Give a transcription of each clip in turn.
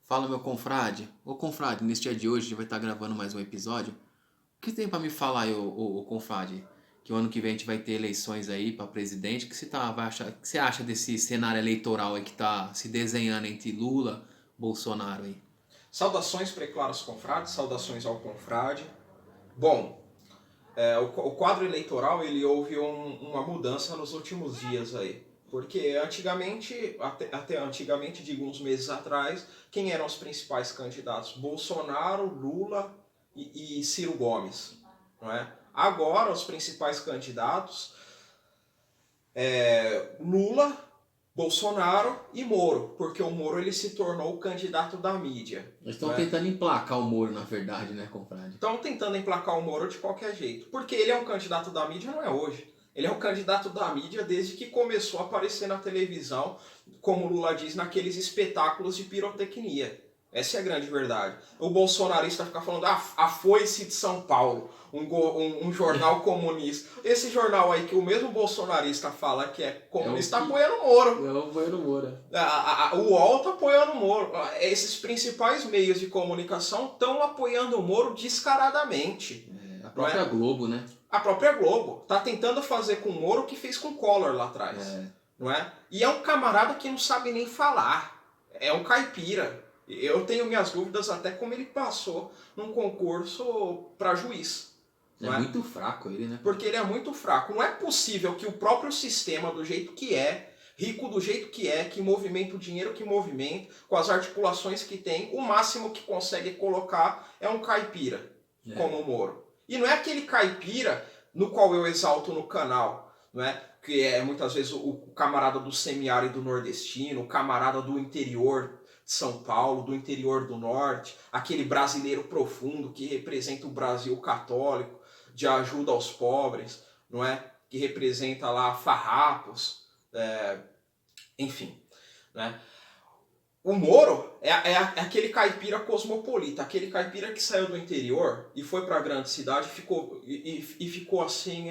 Fala, meu confrade. Ô, confrade, nesse dia de hoje a gente vai estar gravando mais um episódio. O que tem pra me falar aí, ô, confrade? Que o ano que vem a gente vai ter eleições aí pra presidente. O que o que você acha desse cenário eleitoral aí que tá se desenhando entre Lula e Bolsonaro aí? Saudações preclaros confrades, saudações ao confrade. Bom, o quadro eleitoral ele houve uma mudança nos últimos dias aí. Porque antigamente, até antigamente, digo uns meses atrás, quem eram os principais candidatos? Bolsonaro, Lula e Ciro Gomes. Não é? Agora os principais candidatos Lula, Bolsonaro e Moro, porque o Moro ele se tornou o candidato da mídia. Eles estão Não é? tentando emplacar o Moro, na verdade, né, confrade? Estão tentando emplacar o Moro de qualquer jeito. Porque ele é um candidato da mídia, não é hoje. Ele é um candidato da mídia desde que começou a aparecer na televisão, como o Lula diz, naqueles espetáculos de pirotecnia. Essa é a grande verdade. O bolsonarista fica falando a Foice de São Paulo, um jornal comunista. Esse jornal aí que o mesmo bolsonarista fala que é comunista, está apoiando o Moro. Eu vou no Moro. O UOL está apoiando o Moro. Esses principais meios de comunicação estão apoiando o Moro descaradamente. A própria Globo, né? A própria Globo está tentando fazer com o Moro o que fez com o Collor lá atrás. Não é? E é um camarada que não sabe nem falar. É um caipira. Eu tenho minhas dúvidas até como ele passou num concurso para juiz. É muito fraco ele, né? Porque ele é muito fraco. Não é possível que o próprio sistema, do jeito que é, rico do jeito que movimenta o dinheiro que movimenta, com as articulações que tem, o máximo que consegue colocar é um caipira, como o Moro. E não é aquele caipira no qual eu exalto no canal, não é? Que é muitas vezes o camarada do semiárido nordestino, o camarada do interior de São Paulo, do interior do norte, aquele brasileiro profundo que representa o Brasil católico, de ajuda aos pobres, não é? Que representa lá farrapos, enfim, né? O Moro é aquele caipira cosmopolita, aquele caipira que saiu do interior e foi para a grande cidade e ficou assim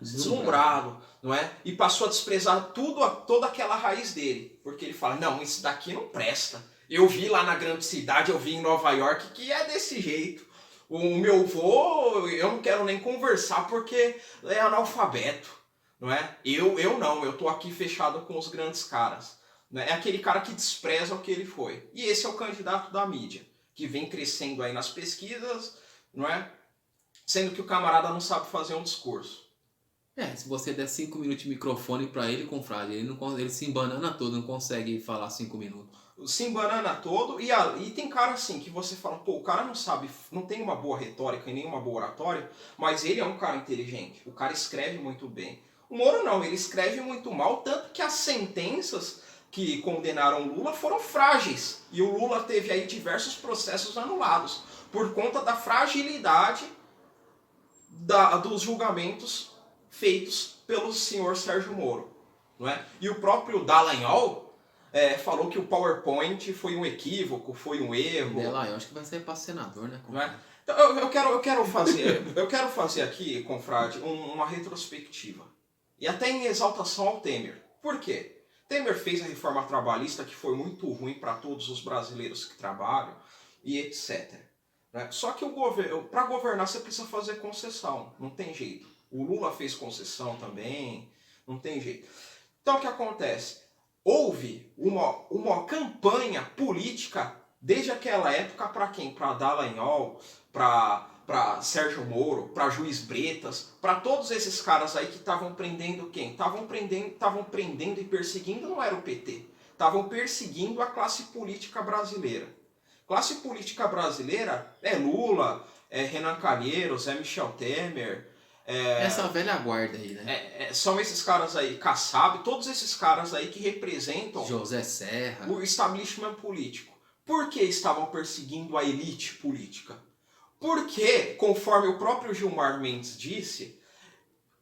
deslumbrado, não é? E passou a desprezar toda aquela raiz dele, porque ele fala, não, isso daqui não presta. Eu vi lá na grande cidade, eu vi em Nova York que é desse jeito. O meu vô, eu não quero nem conversar porque é analfabeto, não é? Eu não, eu tô aqui fechado com os grandes caras. É aquele cara que despreza o que ele foi. E esse é o candidato da mídia, que vem crescendo aí nas pesquisas, não é? Sendo que o camarada não sabe fazer um discurso. Se você der 5 minutos de microfone pra ele, confrade, ele se embanana todo, não consegue falar 5 minutos. Se embanana todo, e tem cara assim, que você fala, pô, o cara não sabe, não tem uma boa retórica e nem uma boa oratória, mas ele é um cara inteligente, o cara escreve muito bem. O Moro não, ele escreve muito mal, tanto que as sentenças que condenaram Lula foram frágeis. E o Lula teve aí diversos processos anulados, por conta da fragilidade dos julgamentos feitos pelo senhor Sérgio Moro. Não é? E o próprio Dallagnol falou que o PowerPoint foi um equívoco, foi um erro. Eu acho que vai sair para senador, né? Não é? Então, eu quero fazer aqui, confrade, uma retrospectiva. E até em exaltação ao Temer. Por quê? Temer fez a reforma trabalhista que foi muito ruim para todos os brasileiros que trabalham e etc. Né? Só que para governar você precisa fazer concessão, não tem jeito. O Lula fez concessão também, não tem jeito. Então o que acontece? Houve uma campanha política desde aquela época para quem? Para Dallagnol, para Sérgio Moro, para Juiz Bretas, para todos esses caras aí que estavam prendendo quem? Estavam prendendo e perseguindo, não era o PT. Estavam perseguindo a classe política brasileira. Classe política brasileira é Lula, é Renan Calheiros, é Michel Temer. Essa velha guarda aí, né? São esses caras aí, Kassab, todos esses caras aí que representam José Serra, o establishment político. Por que estavam perseguindo a elite política? Porque, conforme o próprio Gilmar Mendes disse,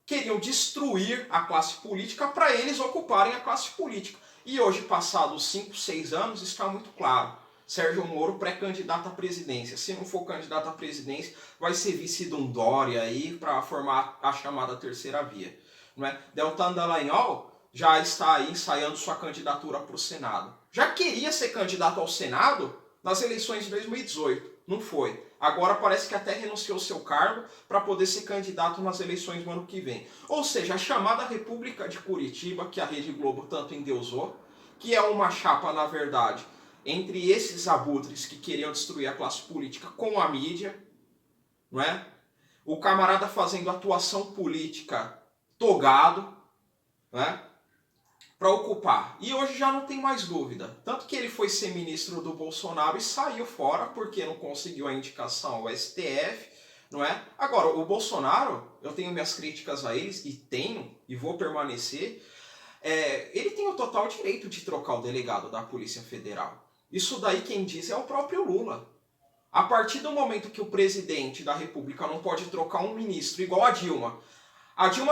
queriam destruir a classe política para eles ocuparem a classe política. E hoje, passados 5, 6 anos, está muito claro. Sérgio Moro pré-candidato à presidência. Se não for candidato à presidência, vai ser vice de um Dória aí para formar a chamada terceira via. Não é? Deltan Dallagnol já está aí ensaiando sua candidatura para o Senado. Já queria ser candidato ao Senado nas eleições de 2018. Não foi. Agora parece que até renunciou ao seu cargo para poder ser candidato nas eleições do ano que vem. Ou seja, a chamada República de Curitiba, que a Rede Globo tanto endeusou, que é uma chapa, na verdade, entre esses abutres que queriam destruir a classe política com a mídia, não é? O camarada fazendo atuação política togado, né? Para ocupar. E hoje já não tem mais dúvida. Tanto que ele foi ser ministro do Bolsonaro e saiu fora porque não conseguiu a indicação ao STF, não é? Agora, o Bolsonaro, eu tenho minhas críticas a eles, e vou permanecer, ele tem o total direito de trocar o delegado da Polícia Federal. Isso daí quem diz é o próprio Lula. A partir do momento que o presidente da República não pode trocar um ministro, igual a Dilma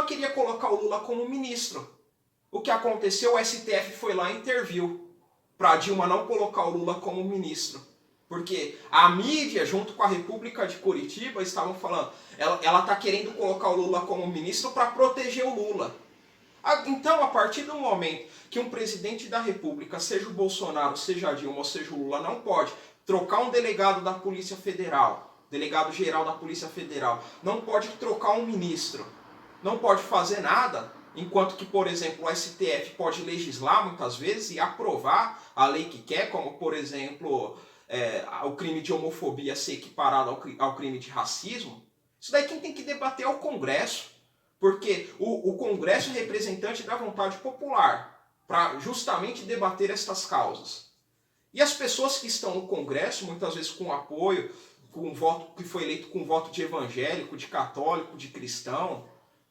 queria colocar o Lula como ministro. O que aconteceu, o STF foi lá e interviu para a Dilma não colocar o Lula como ministro. Porque a mídia, junto com a República de Curitiba, estavam falando, ela está querendo colocar o Lula como ministro para proteger o Lula. Então, a partir do momento que um presidente da República, seja o Bolsonaro, seja a Dilma ou seja o Lula, não pode trocar um delegado da Polícia Federal, delegado-geral da Polícia Federal, não pode trocar um ministro, não pode fazer nada, enquanto que, por exemplo, o STF pode legislar muitas vezes e aprovar a lei que quer, como, por exemplo, o crime de homofobia ser equiparado ao crime de racismo. Isso daí quem tem que debater é o Congresso, porque o Congresso é representante da vontade popular, para justamente debater estas causas. E as pessoas que estão no Congresso, muitas vezes com apoio, com voto que foi eleito com voto de evangélico, de católico, de cristão,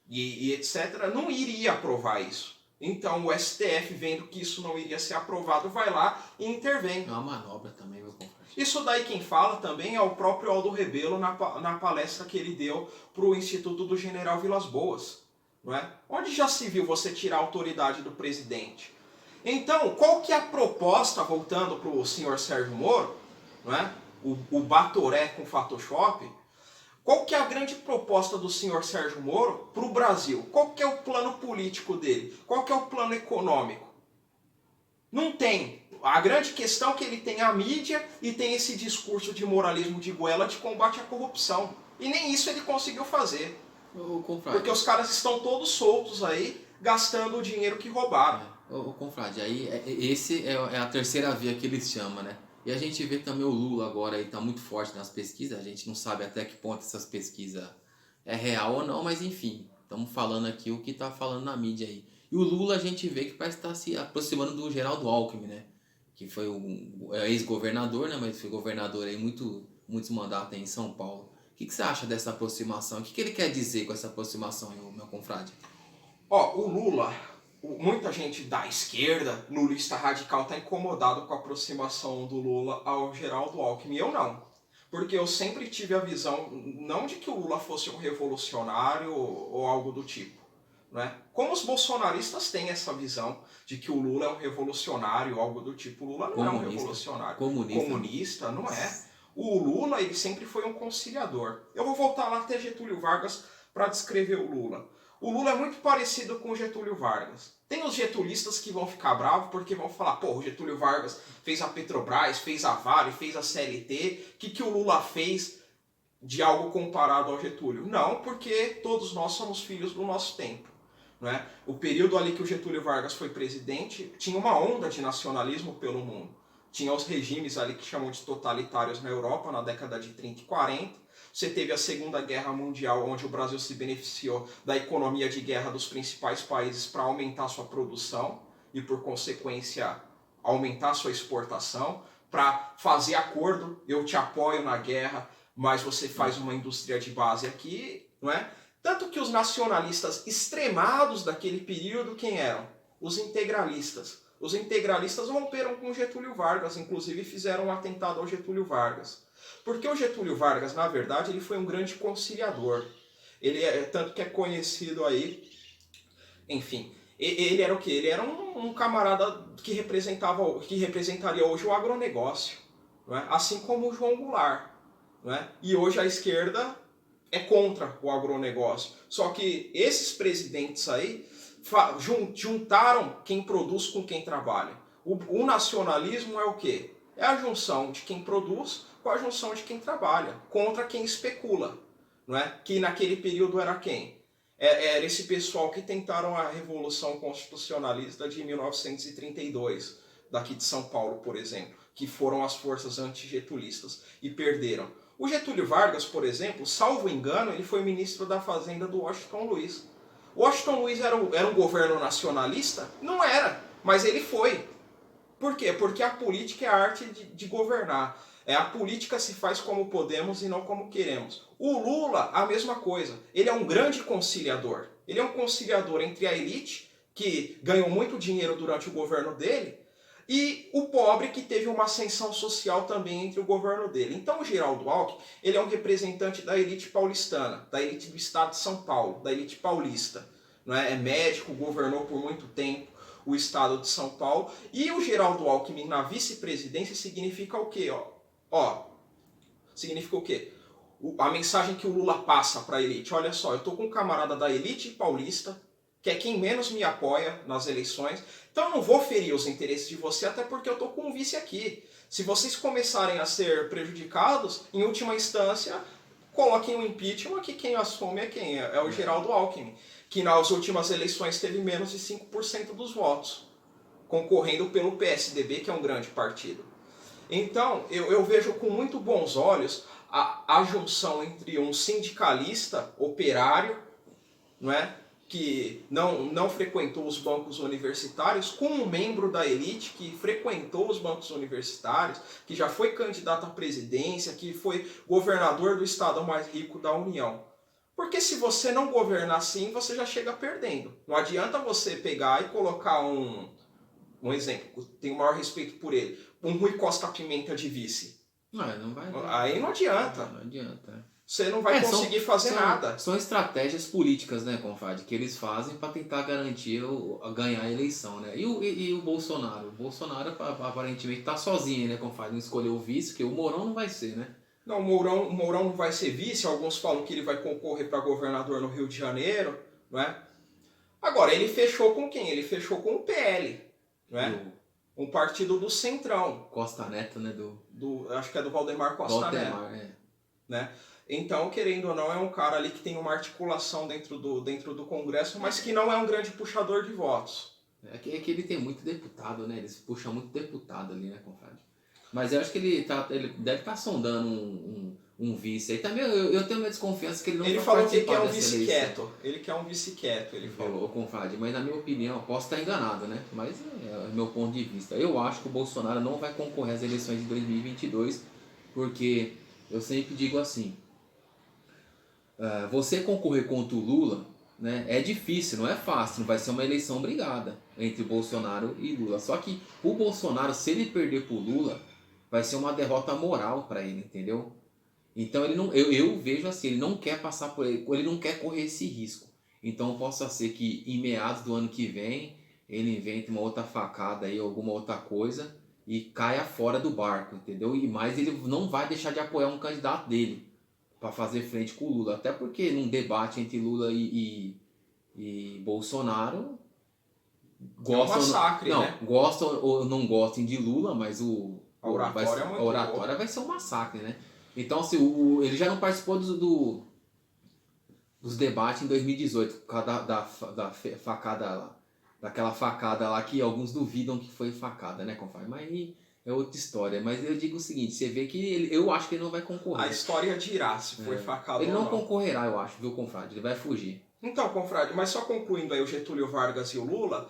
e etc., não iria aprovar isso. Então o STF, vendo que isso não iria ser aprovado, vai lá e intervém. É uma manobra também, meu compadre. Isso daí quem fala também é o próprio Aldo Rebelo na palestra que ele deu para o Instituto do General Vilas Boas. Não é? Onde já se viu você tirar a autoridade do presidente? Então, qual que é a proposta, voltando para o senhor Sérgio Moro, não é? O Batoré com Photoshop? Qual que é a grande proposta do senhor Sérgio Moro para o Brasil? Qual que é o plano político dele? Qual que é o plano econômico? Não tem. A grande questão é que ele tem a mídia e tem esse discurso de moralismo de goela de combate à corrupção. E nem isso ele conseguiu fazer. Porque os caras estão todos soltos aí, gastando o dinheiro que roubaram. Confrade, aí esse é a terceira via que eles chamam, né? E a gente vê também o Lula agora aí tá muito forte nas pesquisas, a gente não sabe até que ponto essas pesquisas é real ou não, mas enfim, estamos falando aqui o que tá falando na mídia aí. E o Lula a gente vê que parece estar se aproximando do Geraldo Alckmin, né? Que foi o ex-governador, né? Mas foi governador aí muitos mandatos aí em São Paulo. O que você acha dessa aproximação? O que ele quer dizer com essa aproximação, meu confrade? O Lula, muita gente da esquerda, lulista radical, está incomodado com a aproximação do Lula ao Geraldo Alckmin. Eu não. Porque eu sempre tive a visão, não de que o Lula fosse um revolucionário ou algo do tipo. Né? Como os bolsonaristas têm essa visão de que o Lula é um revolucionário ou algo do tipo. O Lula não é um revolucionário. Comunista, não é. O Lula, ele sempre foi um conciliador. Eu vou voltar lá até Getúlio Vargas para descrever o Lula. O Lula é muito parecido com o Getúlio Vargas. Tem os getulistas que vão ficar bravos porque vão falar, pô, o Getúlio Vargas fez a Petrobras, fez a Vale, fez a CLT. O que o Lula fez de algo comparado ao Getúlio? Não, porque todos nós somos filhos do nosso tempo. Né? O período ali que o Getúlio Vargas foi presidente, tinha uma onda de nacionalismo pelo mundo. Tinha os regimes ali que chamam de totalitários na Europa, na década de 30 e 40. Você teve a Segunda Guerra Mundial, onde o Brasil se beneficiou da economia de guerra dos principais países para aumentar sua produção e, por consequência, aumentar sua exportação, para fazer acordo, eu te apoio na guerra, mas você faz uma indústria de base aqui, não é? Tanto que os nacionalistas extremados daquele período, quem eram? Os integralistas. Os integralistas romperam com Getúlio Vargas, inclusive fizeram um atentado ao Getúlio Vargas. Porque o Getúlio Vargas, na verdade, ele foi um grande conciliador. Ele tanto que é conhecido aí, enfim, ele era o quê? Ele era um camarada que representaria hoje o agronegócio, não é? Assim como o João Goulart. Não é? E hoje a esquerda é contra o agronegócio. Só que esses presidentes aí juntaram quem produz com quem trabalha. O nacionalismo é o quê? É a junção de quem produz com a junção de quem trabalha, contra quem especula, não é? Que naquele período era quem? Era esse pessoal que tentaram a Revolução Constitucionalista de 1932, daqui de São Paulo, por exemplo, que foram as forças antigetulistas e perderam. O Getúlio Vargas, por exemplo, salvo engano, ele foi ministro da Fazenda do Washington Luiz. O Washington Luiz era um governo nacionalista? Não era, mas ele foi. Por quê? Porque a política é a arte de governar. A política se faz como podemos e não como queremos. O Lula, a mesma coisa. Ele é um grande conciliador. Ele é um conciliador entre a elite, que ganhou muito dinheiro durante o governo dele, e o pobre, que teve uma ascensão social também entre o governo dele. Então o Geraldo Alckmin, ele é um representante da elite paulistana, da elite do estado de São Paulo, da elite paulista. Não é? É médico, governou por muito tempo o estado de São Paulo. E o Geraldo Alckmin na vice-presidência significa o quê? Significa o quê? A mensagem que o Lula passa para a elite. Olha só, eu estou com um camarada da elite paulista, que é quem menos me apoia nas eleições, então eu não vou ferir os interesses de você, até porque eu estou com um vice aqui. Se vocês começarem a ser prejudicados, em última instância, coloquem o impeachment, que quem assume é quem? É o Geraldo Alckmin, que nas últimas eleições teve menos de 5% dos votos, concorrendo pelo PSDB, que é um grande partido. Então, eu vejo com muito bons olhos a junção entre um sindicalista operário, não é? Que não frequentou os bancos universitários, com um membro da elite que frequentou os bancos universitários, que já foi candidato à presidência, que foi governador do estado mais rico da União. Porque se você não governar assim, você já chega perdendo. Não adianta você pegar e colocar um exemplo, tenho o maior respeito por ele, um Rui Costa Pimenta de vice. Não vai. Aí não adianta. Não adianta. Você não vai conseguir fazer nada. São estratégias políticas, né, confrade, que eles fazem para tentar garantir ganhar a eleição, né? E o Bolsonaro? O Bolsonaro aparentemente está sozinho, né, confrade? Não escolheu o vice, porque o Mourão não vai ser, né? Não, o Mourão não vai ser vice. Alguns falam que ele vai concorrer para governador no Rio de Janeiro, não é? Agora, ele fechou com quem? Ele fechou com o PL, não é? Um partido do Centrão. Costa Neto, né? Acho que é do Valdemar Costa Neto. Né? Então, querendo ou não, é um cara ali que tem uma articulação dentro do Congresso, mas que não é um grande puxador de votos. É que ele tem muito deputado, né? Eles puxam muito deputado ali, né, confrade? Mas eu acho que ele deve estar sondando um vice. Aí também eu tenho uma desconfiança que ele não vai participar dessa eleição. Ele falou que quer um vice quieto. Ele quer um vice quieto, ele falou. Confrade, mas na minha opinião, eu posso estar enganado, né? Mas é o meu ponto de vista. Eu acho que o Bolsonaro não vai concorrer às eleições de 2022, porque eu sempre digo assim, você concorrer contra o Lula, né, é difícil, não é fácil, não vai ser uma eleição brigada entre Bolsonaro e Lula. Só que o Bolsonaro, se ele perder pro Lula, vai ser uma derrota moral para ele, entendeu? Então ele não, eu vejo assim, ele não quer passar por ele não quer correr esse risco. Então possa ser que em meados do ano que vem ele invente uma outra facada aí, alguma outra coisa e caia fora do barco, entendeu? E mais ele não vai deixar de apoiar um candidato dele para fazer frente com o Lula, até porque num debate entre Lula e Bolsonaro gostam ou não gostem de Lula, mas a oratória vai ser um massacre, né? Então, assim, ele já não participou dos debates em 2018, por causa da facada lá. Daquela facada lá que alguns duvidam que foi facada, né, confrade? Mas aí é outra história. Mas eu digo o seguinte, você vê que eu acho que ele não vai concorrer. A história dirá se foi facada ou não. Ele não concorrerá, eu acho, viu, confrade? Ele vai fugir. Então, confrade, mas só concluindo aí o Getúlio Vargas e o Lula,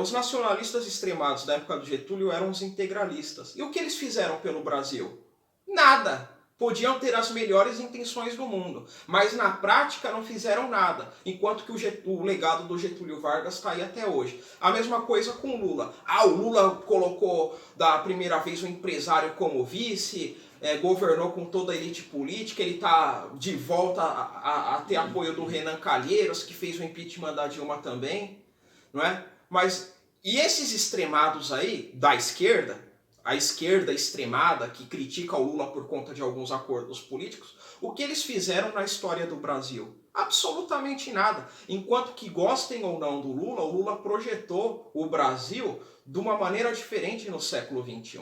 os nacionalistas extremados da época do Getúlio eram os integralistas. E o que eles fizeram pelo Brasil? Nada! Podiam ter as melhores intenções do mundo, mas na prática não fizeram nada, enquanto que o legado do Getúlio Vargas está aí até hoje. A mesma coisa com o Lula. O Lula colocou da primeira vez o empresário como vice, governou com toda a elite política, ele está de volta a ter apoio do Renan Calheiros, que fez o impeachment da Dilma também, não é? Mas, e esses extremados aí, da esquerda, a esquerda extremada, que critica o Lula por conta de alguns acordos políticos, o que eles fizeram na história do Brasil? Absolutamente nada. Enquanto que gostem ou não do Lula, o Lula projetou o Brasil de uma maneira diferente no século XXI.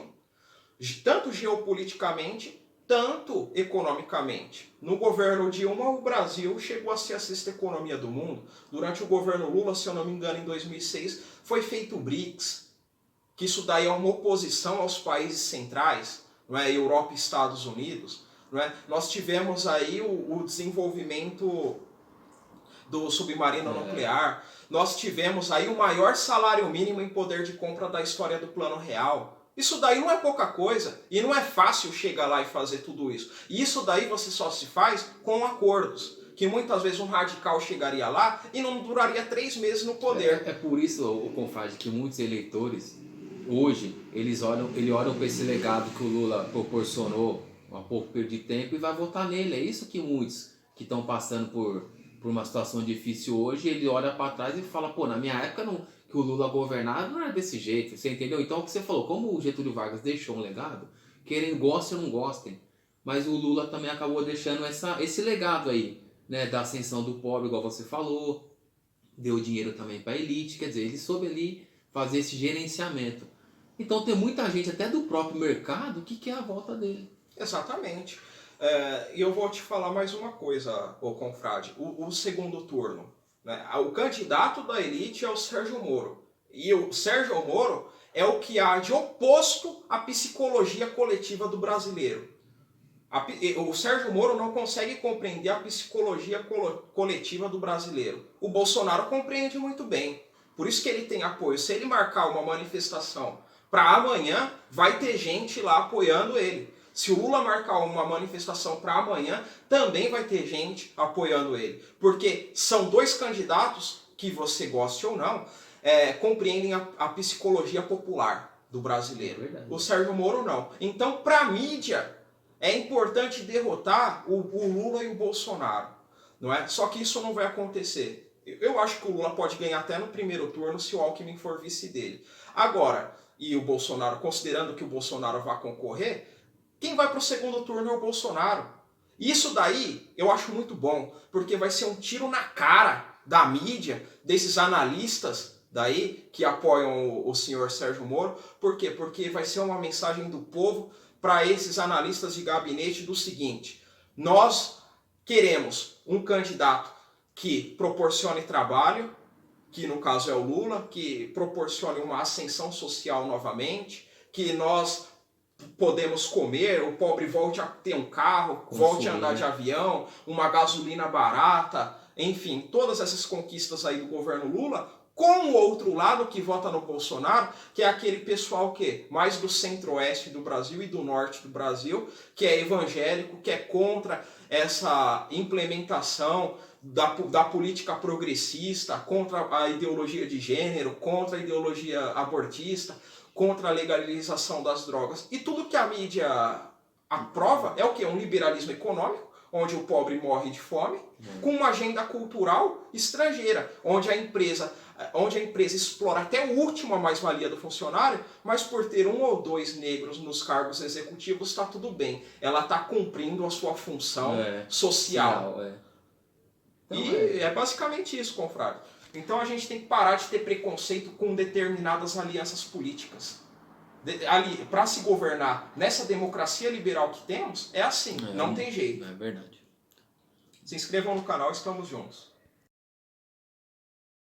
tanto geopoliticamente, tanto economicamente. No governo Dilma, o Brasil chegou a ser a sexta economia do mundo. Durante o governo Lula, se eu não me engano, em 2006, foi feito o BRICS, que isso daí é uma oposição aos países centrais, não é? Europa e Estados Unidos. Não é? Nós tivemos aí o desenvolvimento do submarino nuclear, nós tivemos aí o maior salário mínimo em poder de compra da história do Plano Real. Isso daí não é pouca coisa, e não é fácil chegar lá e fazer tudo isso. E isso daí você só se faz com acordos, que muitas vezes um radical chegaria lá e não duraria 3 meses no poder. É por isso, o confrade, que muitos eleitores, hoje, eles olham para esse legado que o Lula proporcionou há pouco período de tempo e vai votar nele. É isso que muitos que estão passando por uma situação difícil hoje, ele olha para trás e fala, pô, na minha época não, que o Lula governava não era desse jeito, você entendeu? Então o que você falou, como o Getúlio Vargas deixou um legado, querem gostem ou não gostem, mas o Lula também acabou deixando esse legado aí, né, da ascensão do pobre, igual você falou, deu dinheiro também para a elite, quer dizer, ele soube ali fazer esse gerenciamento. Então tem muita gente, até do próprio mercado, que quer a volta dele. Exatamente. E eu vou te falar mais uma coisa, ô confrade. O segundo turno, né? O candidato da elite é o Sérgio Moro. E o Sérgio Moro é o que há de oposto à psicologia coletiva do brasileiro. O Sérgio Moro não consegue compreender a psicologia coletiva do brasileiro. O Bolsonaro compreende muito bem. Por isso que ele tem apoio. Se ele marcar uma manifestação para amanhã, vai ter gente lá apoiando ele. Se o Lula marcar uma manifestação para amanhã, também vai ter gente apoiando ele. Porque são dois candidatos que, você goste ou não, compreendem a psicologia popular do brasileiro. O Sérgio Moro não. Então, para a mídia, é importante derrotar o Lula e o Bolsonaro. Não é? Só que isso não vai acontecer. Eu acho que o Lula pode ganhar até no primeiro turno se o Alckmin for vice dele. Agora, e o Bolsonaro, considerando que o Bolsonaro vai concorrer, quem vai para o segundo turno é o Bolsonaro. Isso daí eu acho muito bom, porque vai ser um tiro na cara da mídia, desses analistas daí que apoiam o senhor Sérgio Moro. Por quê? Porque vai ser uma mensagem do povo para esses analistas de gabinete do seguinte: nós queremos um candidato que proporcione trabalho, que no caso é o Lula, que proporcione uma ascensão social novamente, que nós podemos comer, o pobre volte a ter um carro, volte a andar de avião, uma gasolina barata, enfim, todas essas conquistas aí do governo Lula, com o outro lado que vota no Bolsonaro, que é aquele pessoal que mais do centro-oeste do Brasil e do norte do Brasil, que é evangélico, que é contra essa implementação da política progressista, contra a ideologia de gênero, contra a ideologia abortista, contra a legalização das drogas. E tudo que a mídia aprova é o quê? Um liberalismo econômico, onde o pobre morre de fome, com uma agenda cultural estrangeira, onde a empresa explora até o último a mais-valia do funcionário, mas por ter 1 ou 2 negros nos cargos executivos está tudo bem. Ela está cumprindo a sua função social. Então, é basicamente isso, confrade. Então a gente tem que parar de ter preconceito com determinadas alianças políticas. Para se governar nessa democracia liberal que temos, é assim, não tem jeito. É verdade. Se inscrevam no canal, estamos juntos.